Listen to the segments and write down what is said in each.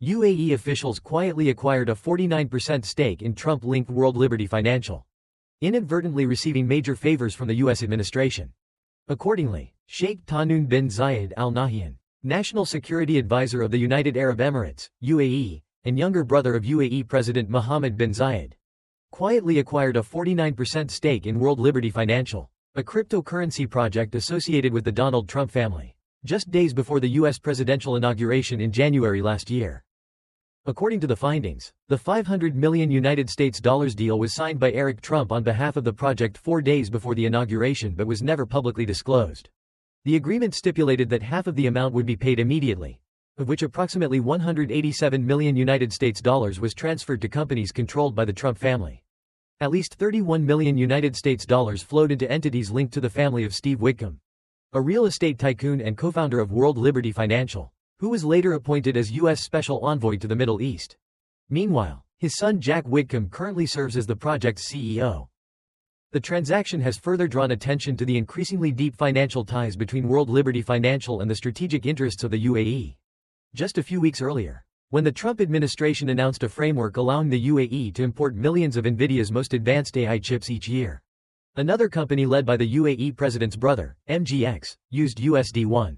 UAE officials quietly acquired a 49% stake in Trump-linked World Liberty Financial, inadvertently receiving major favors from the U.S. administration. Accordingly, Sheikh Tahnoon bin Zayed Al Nahyan, National Security Advisor of the United Arab Emirates, UAE, and younger brother of UAE President Mohammed bin Zayed, quietly acquired a 49% stake in World Liberty Financial, a cryptocurrency project associated with the Donald Trump family, just days before the U.S. presidential inauguration in January last year. According to the findings, the $500 million United States deal was signed by Eric Trump on behalf of the project 4 days before the inauguration but was never publicly disclosed. The agreement stipulated that half of the amount would be paid immediately, of which approximately $187 million United States was transferred to companies controlled by the Trump family. At least $31 million United States flowed into entities linked to the family of Steve Whitcomb, a real estate tycoon and co-founder of World Liberty Financial, who was later appointed as U.S. Special Envoy to the Middle East. Meanwhile, his son Jack Whitcomb currently serves as the project's CEO. The transaction has further drawn attention to the increasingly deep financial ties between World Liberty Financial and the strategic interests of the UAE. Just a few weeks earlier, when the Trump administration announced a framework allowing the UAE to import millions of NVIDIA's most advanced AI chips each year, another company led by the UAE president's brother, MGX, used USD1,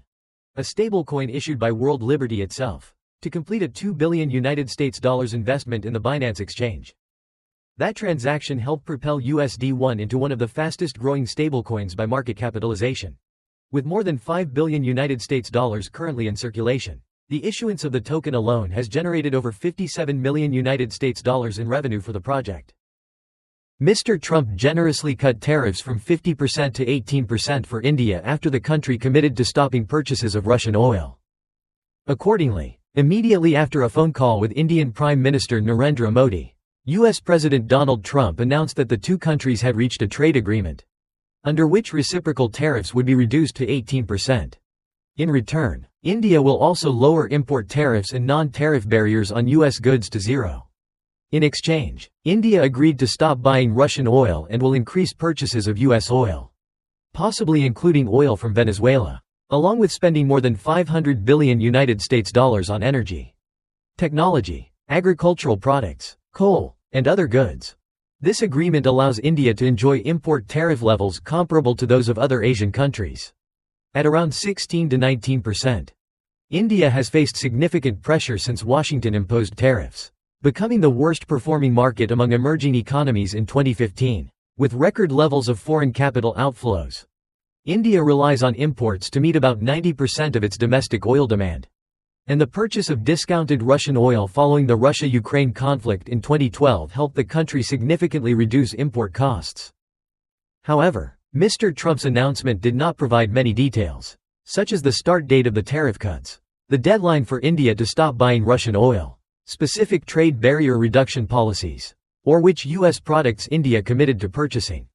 a stablecoin issued by World Liberty itself, to complete a $2 billion United States investment in the Binance exchange. That transaction helped propel USD1 into one of the fastest-growing stablecoins by market capitalization. With more than $5 billion United States currently in circulation, the issuance of the token alone has generated over $57 million United States in revenue for the project. Mr. Trump generously cut tariffs from 50% to 18% for India after the country committed to stopping purchases of Russian oil. Accordingly, immediately after a phone call with Indian Prime Minister Narendra Modi, U.S. President Donald Trump announced that the two countries had reached a trade agreement, under which reciprocal tariffs would be reduced to 18%. In return, India will also lower import tariffs and non-tariff barriers on U.S. goods to zero. In exchange, India agreed to stop buying Russian oil and will increase purchases of U.S. oil, possibly including oil from Venezuela, along with spending more than $500 billion United States on energy, technology, agricultural products, coal, and other goods. This agreement allows India to enjoy import tariff levels comparable to those of other Asian countries, at around 16 to 19%. India has faced significant pressure since Washington imposed tariffs, becoming the worst-performing market among emerging economies in 2015, with record levels of foreign capital outflows. India relies on imports to meet about 90% of its domestic oil demand, and the purchase of discounted Russian oil following the Russia-Ukraine conflict in 2012 helped the country significantly reduce import costs. However, Mr. Trump's announcement did not provide many details, such as the start date of the tariff cuts, the deadline for India to stop buying Russian oil, specific trade barrier reduction policies, or which U.S. products India committed to purchasing.